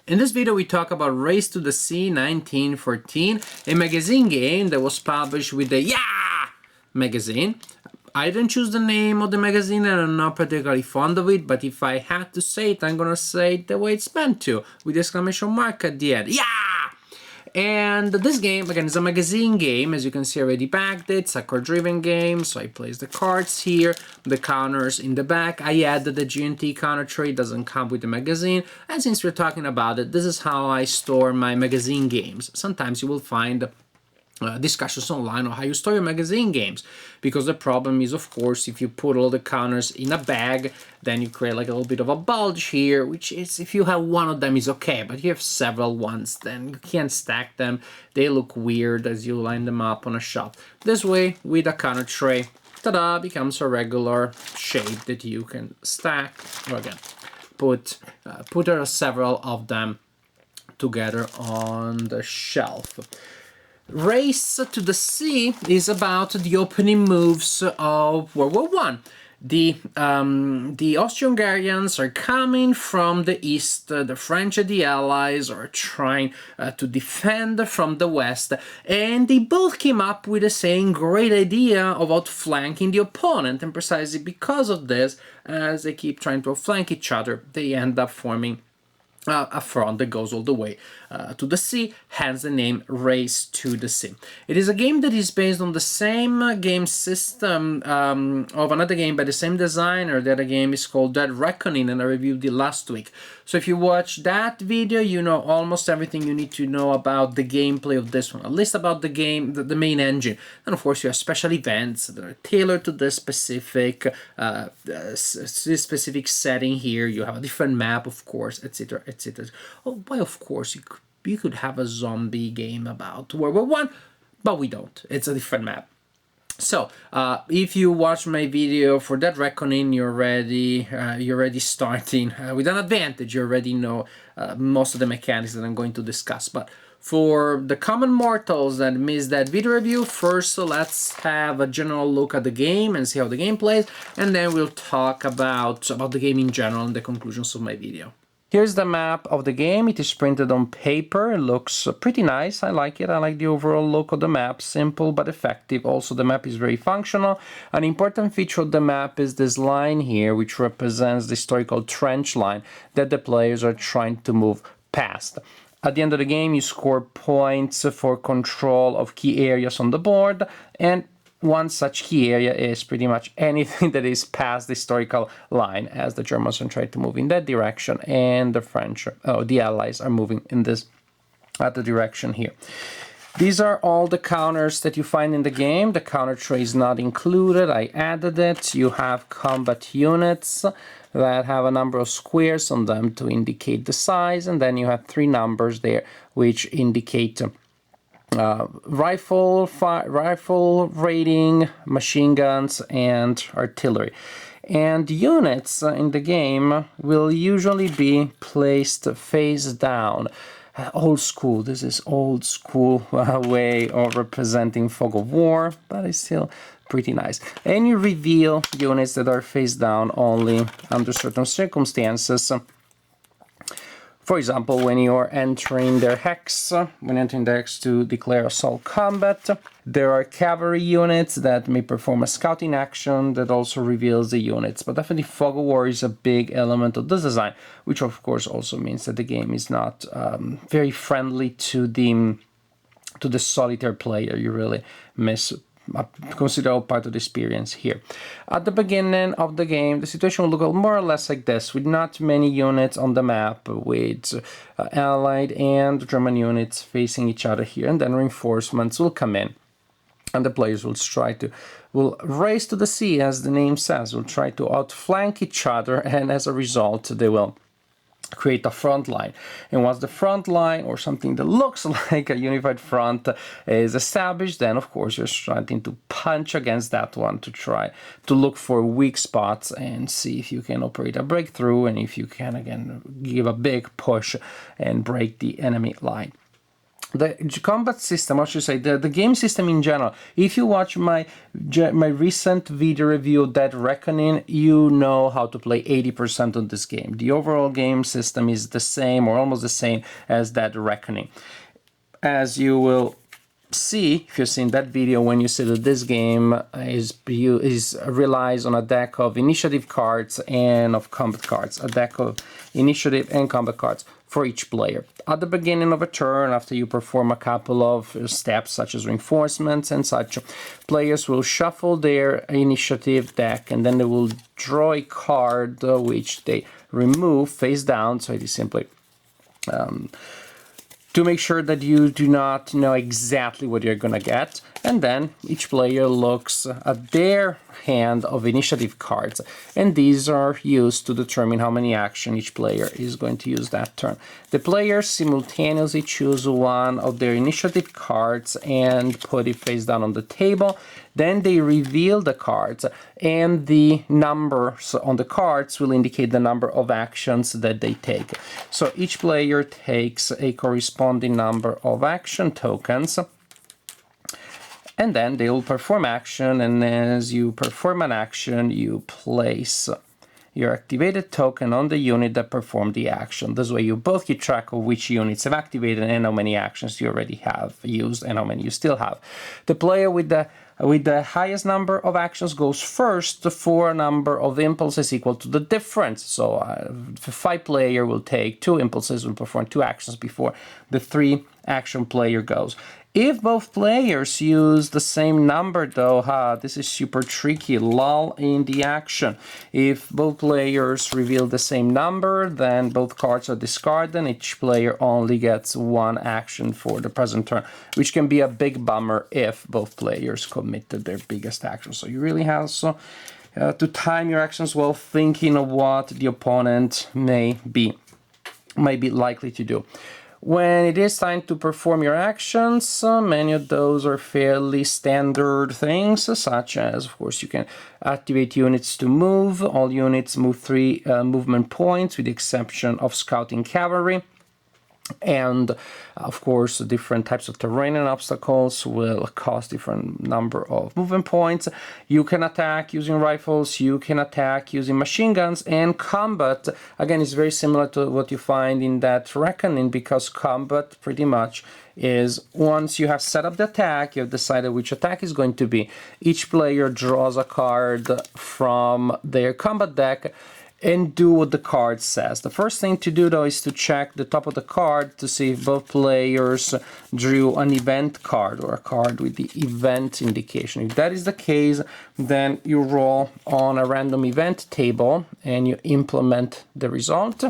In this video we talk about Race to the Sea 1914, a magazine game that was published with the Yeah magazine. I didn't choose the name of the magazine and I'm not particularly fond of it, but if I had to say it, I'm gonna say it the way it's meant to, with the exclamation mark at the end. Yeah! And this game, again, is a magazine game, as you can see already backed it. It's a card-driven game, so I place the cards here, the counters in the back. I added the G&T counter tray, doesn't come with the magazine. And since we're talking about it, this is how I store my magazine games. Sometimes you will find discussions online on how you store your magazine games, because the problem is, of course, if you put all the counters in a bag, then you create like a little bit of a bulge here, which is, if you have one of them, is okay, but if you have several ones, then you can't stack them. They look weird as you line them up on a shelf. This way, with a counter tray, ta-da, becomes a regular shape that you can stack, or again, put several of them together on the shelf. Race to the Sea is about the opening moves of World War I. The Austro-Hungarians are coming from the east, the French and the Allies are trying to defend from the west, and they both came up with the same great idea of outflanking the opponent, and precisely because of this, as they keep trying to outflank each other, they end up forming a front that goes all the way to the sea, hence the name Race to the Sea. It is a game that is based on the same game system of another game by the same designer. The other game is called Dead Reckoning, and I reviewed it last week. So if you watch that video, you know almost everything you need to know about the gameplay of this one, at least about the game, the main engine. And of course, you have special events that are tailored to this specific setting here. You have a different map, of course, etc., etc. Oh, well, of course, you could have a zombie game about World War I, but we don't. It's a different map. So, if you watch my video for Dead Reckoning, you're already starting with an advantage. You already know most of the mechanics that I'm going to discuss. But for the common mortals that missed that video review, first let's have a general look at the game and see how the game plays, and then we'll talk about the game in general and the conclusions of my video. Here's the map of the game. It is printed on paper. It looks pretty nice. I like it. I like the overall look of the map. Simple but effective. Also, the map is very functional. An important feature of the map is this line here, which represents the historical trench line that the players are trying to move past. At the end of the game, you score points for control of key areas on the board, and one such key area is pretty much anything that is past the historical line, as the Germans are trying to move in that direction, and the French, the Allies, are moving in this other direction here. These are all the counters that you find in the game. The counter tray is not included. I added it. You have combat units that have a number of squares on them to indicate the size, and then you have 3 numbers there which indicate rifle rating, machine guns, and artillery. And units in the game will usually be placed face down. Old school. This is old school way of representing fog of war, but it's still pretty nice. And you reveal units that are face down only under certain circumstances. For example, when you're entering their hex, to declare assault combat. There are cavalry units that may perform a scouting action that also reveals the units. But definitely fog of war is a big element of this design, which of course also means that the game is not very friendly to the solitaire player. You really miss a considerable part of the experience here. At the beginning of the game, the situation will look more or less like this, with not many units on the map, with Allied and German units facing each other here, and then reinforcements will come in, and the players will race to the sea, as the name says, will try to outflank each other, and as a result, they will create a front line. And once the front line, or something that looks like a unified front, is established, then of course you're starting to punch against that one to try to look for weak spots and see if you can operate a breakthrough, and if you can again give a big push and break the enemy line. the combat system, I should say, the game system in general. If you watch my recent video review of Dead Reckoning, you know how to play 80% of this game. The overall game system is the same or almost the same as Dead Reckoning. As you will see, if you've seen that video, when you see that this game relies on a deck of initiative cards and of combat cards, a deck of initiative and combat cards for each player. At the beginning of a turn, after you perform a couple of steps such as reinforcements and such, players will shuffle their initiative deck and then they will draw a card which they remove face down, so it is simply to make sure that you do not know exactly what you're gonna get, and then each player looks at their hand of initiative cards, and these are used to determine how many action each player is going to use that turn. The players simultaneously choose one of their initiative cards and put it face down on the table. Then they reveal the cards, and the numbers on the cards will indicate the number of actions that they take. So each player takes a corresponding number of action tokens, and then they will perform action, and as you perform an action, you place your activated token on the unit that performed the action. This way you both keep track of which units have activated and how many actions you already have used and how many you still have. The player with the highest number of actions goes first for a number of impulses equal to the difference. So the 5 player will take 2 impulses, will perform 2 actions before the 3 action player goes. If both players use the same number, though, this is super tricky, lull in the action. If both players reveal the same number, then both cards are discarded and each player only gets 1 action for the present turn, which can be a big bummer if both players committed their biggest action. So you really have to time your actions well, thinking of what the opponent may be likely to do. When it is time to perform your actions, many of those are fairly standard things, such as, of course, you can activate units to move. All units move 3 movement points, with the exception of scouting cavalry. And of course, different types of terrain and obstacles will cost different number of movement points. You can attack using rifles, you can attack using machine guns, and combat, again, is very similar to what you find in Dead Reckoning, because combat pretty much is once you have set up the attack, you have decided which attack is going to be, each player draws a card from their combat deck and do what the card says. The first thing to do, though, is to check the top of the card to see if both players drew an event card or a card with the event indication. If that is the case, then you roll on a random event table and you implement the result.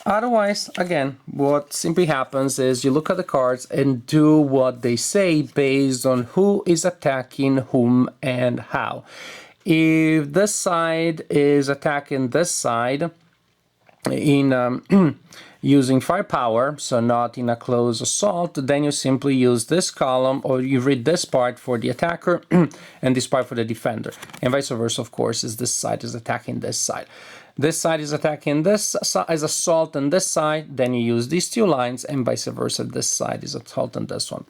Otherwise, again, what simply happens is you look at the cards and do what they say based on who is attacking whom and how. If this side is attacking this side in using firepower, so not in a close assault, then you simply use this column, or you read this part for the attacker and this part for the defender. And vice versa, of course, as this side is attacking this side. This side is attacking this as assault on this side, then you use these 2 lines, and vice versa, this side is assault on this one.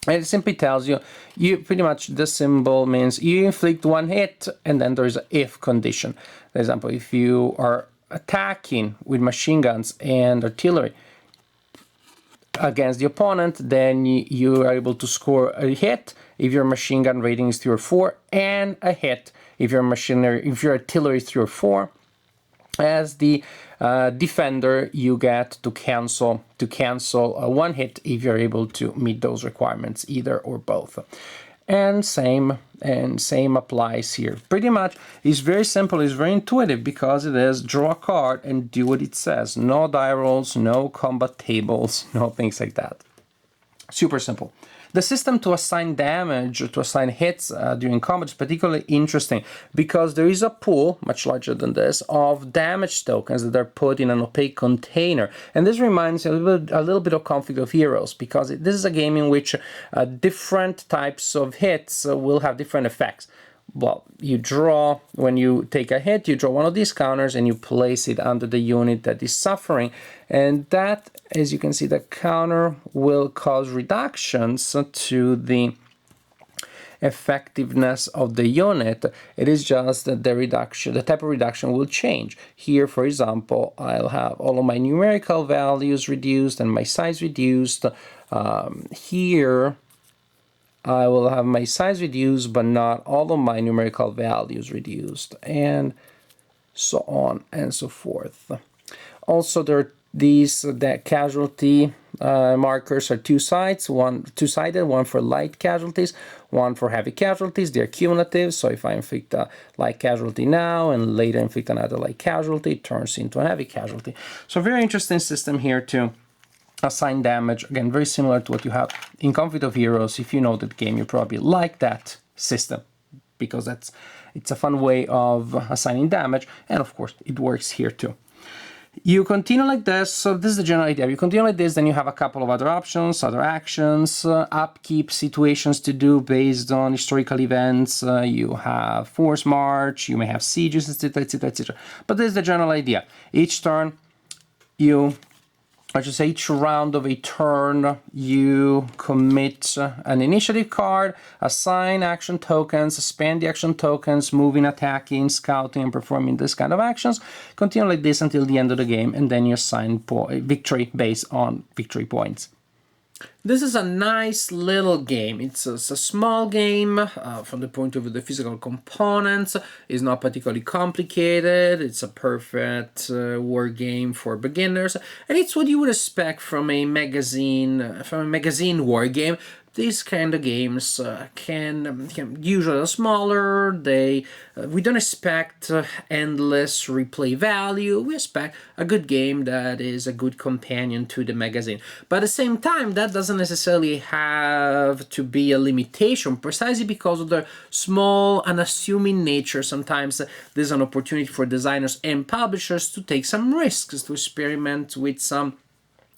And it simply tells you pretty much this symbol means you inflict 1 hit, and then there's an if condition. For example, if you are attacking with machine guns and artillery against the opponent, then you are able to score a hit if your machine gun rating is 3 or 4, and a hit if your artillery is 3 or 4. As the defender, you get to cancel 1 hit if you're able to meet those requirements, either or both. And same applies here. Pretty much, it's very simple, it's very intuitive, because it is draw a card and do what it says. No die rolls, no combat tables, no things like that. Super simple. The system to assign damage, to assign hits during combat is particularly interesting, because there is a pool, much larger than this, of damage tokens that are put in an opaque container. And this reminds me a little bit of Conflict of Heroes, because this is a game in which different types of hits will have different effects. well, you draw, when you take a hit, you draw one of these counters and you place it under the unit that is suffering. And that, as you can see, the counter will cause reductions to the effectiveness of the unit. It is just that the reduction, the type of reduction will change. Here, for example, I'll have all of my numerical values reduced and my size reduced. Here, I will have my size reduced, but not all of my numerical values reduced, and so on and so forth. Also, there are these that casualty markers are two-sided, one for light casualties, one for heavy casualties. They're cumulative, so if I inflict a light casualty now and later inflict another light casualty, it turns into a heavy casualty. So a very interesting system here to assign damage. Again, very similar to what you have in Conflict of Heroes. If you know that game, you probably like that system because it's a fun way of assigning damage, and of course it works here too. You continue like this, so this is the general idea. You continue like this, then you have a couple of other options, other actions, upkeep situations to do based on historical events. You have force march, you may have sieges, etc., etc., etc. But this is the general idea. Each turn, each round of a turn, you commit an initiative card, assign action tokens, spend the action tokens, moving, attacking, scouting, and performing this kind of actions. Continue like this until the end of the game, and then you assign victory based on victory points. This is a nice little game. It's a small game from the point of view of the physical components. It's not particularly complicated. It's a perfect war game for beginners, and it's what you would expect from a magazine war game. These kind of games can usually are smaller. We don't expect endless replay value. We expect a good game that is a good companion to the magazine. But at the same time, that doesn't necessarily have to be a limitation, precisely because of the small, unassuming nature. Sometimes there's an opportunity for designers and publishers to take some risks, to experiment with some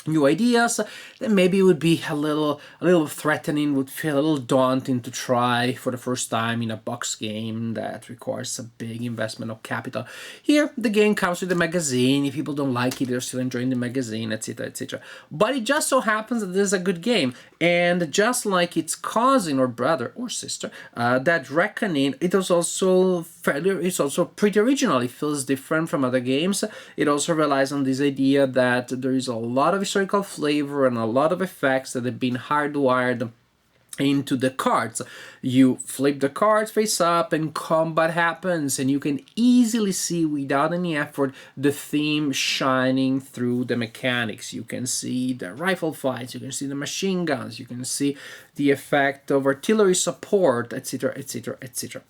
new ideas that maybe would be a little threatening, would feel a little daunting to try for the first time in a box game that requires a big investment of capital. Here, the game comes with a magazine. If people don't like it, they're still enjoying the magazine, etc., etc. But it just so happens that this is a good game, and just like its cousin or brother or sister, that Reckoning, it's also pretty original. It feels different from other games. It also relies on this idea that there is a lot of historical flavor and a lot of effects that have been hardwired into the cards. You flip the cards face up and combat happens, and you can easily see without any effort the theme shining through the mechanics. You can see the rifle fights, you can see the machine guns, you can see the effect of artillery support, etc., etc., etc.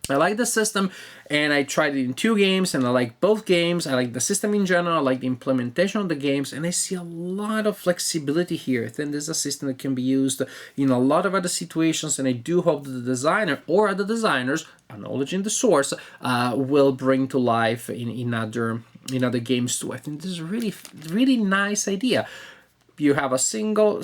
I like the system, and I tried it in 2 games, and I like both games. I like the system in general, I like the implementation of the games, and I see a lot of flexibility here. I think this is a system that can be used in a lot of other situations, and I do hope that the designer or other designers, acknowledging the source, will bring to life in other games too. I think this is a really nice idea. You have a simple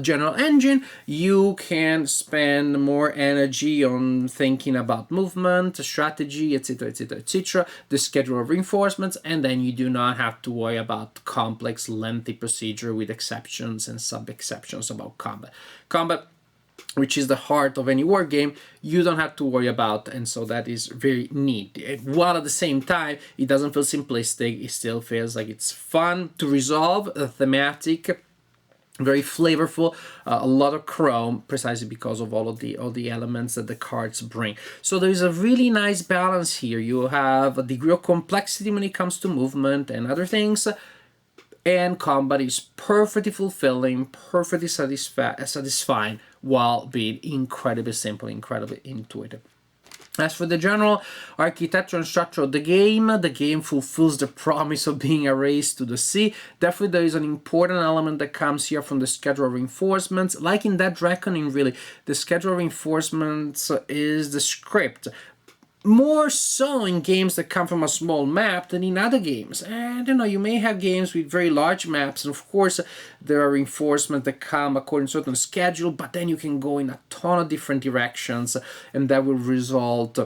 general engine. You can spend more energy on thinking about movement, strategy, etc., etc., etc., the schedule of reinforcements, and then you do not have to worry about complex, lengthy procedure with exceptions and sub-exceptions about combat, which is the heart of any war game, you don't have to worry about, and so that is very neat. While at the same time, it doesn't feel simplistic, it still feels like it's fun to resolve, thematic, very flavorful, a lot of chrome, precisely because of all the elements that the cards bring. So there is a really nice balance here. You have a degree of complexity when it comes to movement and other things, and combat is perfectly fulfilling, perfectly satisfying, while being incredibly simple, incredibly intuitive. As for the general architecture and structure of the game fulfills the promise of being a race to the sea. Definitely there is an important element that comes here from the schedule of reinforcements. Like in Dead Reckoning, really, the schedule of reinforcements is the script. more so in games that come from a small map than in other games. And you may have games with very large maps, and of course there are reinforcements that come according to a certain schedule, but then you can go in a ton of different directions, and that will result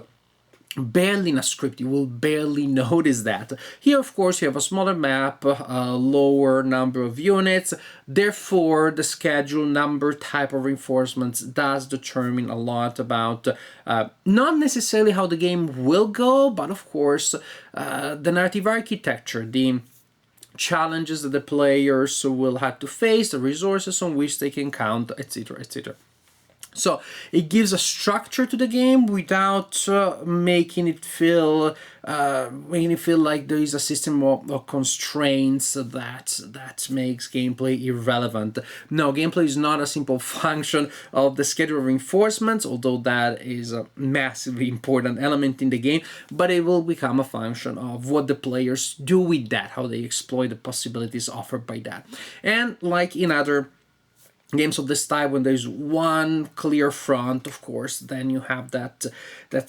barely in a script. You will barely notice that. Here, of course, you have a smaller map, a lower number of units. Therefore, the schedule, number, type of reinforcements does determine a lot about not necessarily how the game will go, but of course, the narrative architecture, the challenges that the players will have to face, the resources on which they can count, etc., etc. So it gives a structure to the game without making it feel like there is a system of constraints that makes gameplay irrelevant. No, gameplay is not a simple function of the schedule of reinforcements, although that is a massively important element in the game, but it will become a function of what the players do with that, how they exploit the possibilities offered by that. And like in other games of this type, when there's one clear front, of course, then you have that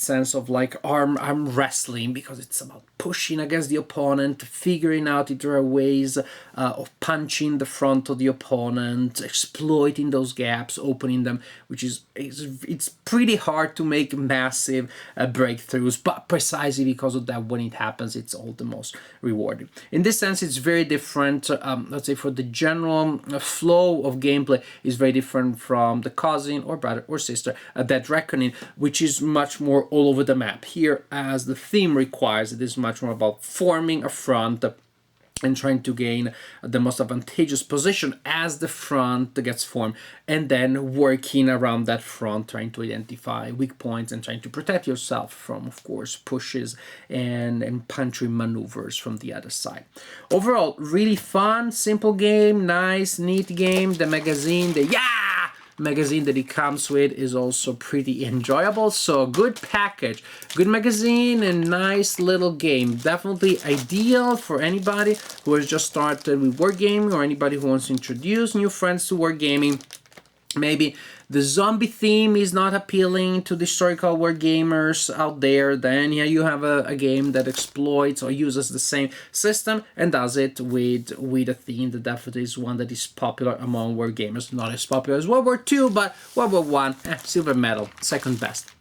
sense of like arm wrestling, because it's about pushing against the opponent, figuring out if there are ways of punching the front of the opponent, exploiting those gaps, opening them, which is it's pretty hard to make massive breakthroughs, but precisely because of that, when it happens, it's all the most rewarding. In this sense, it's very different. Let's say for the general flow of gameplay is very different from the cousin or brother or sister, Dead Reckoning, which is much more all over the map. Here, as the theme requires, it is much more about forming a front and trying to gain the most advantageous position as the front gets formed, and then working around that front, trying to identify weak points and trying to protect yourself from, of course, pushes and punchy maneuvers from the other side. Overall, really fun, simple game, nice, neat game. The magazine, magazine that it comes with is also pretty enjoyable. So good package, good magazine, and nice little game. Definitely ideal for anybody who has just started with wargaming, or anybody who wants to introduce new friends to wargaming. Maybe the zombie theme is not appealing to the historical wargamers out there, then yeah, you have a game that exploits or uses the same system and does it with a theme that definitely is one that is popular among wargamers. Not as popular as World War II, but World War I, silver medal, second best.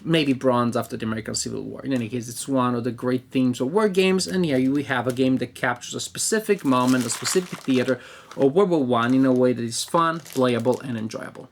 Maybe bronze after the American Civil War. In any case, it's one of the great themes of war games, and here we have a game that captures a specific moment, a specific theater of World War I in a way that is fun, playable, and enjoyable.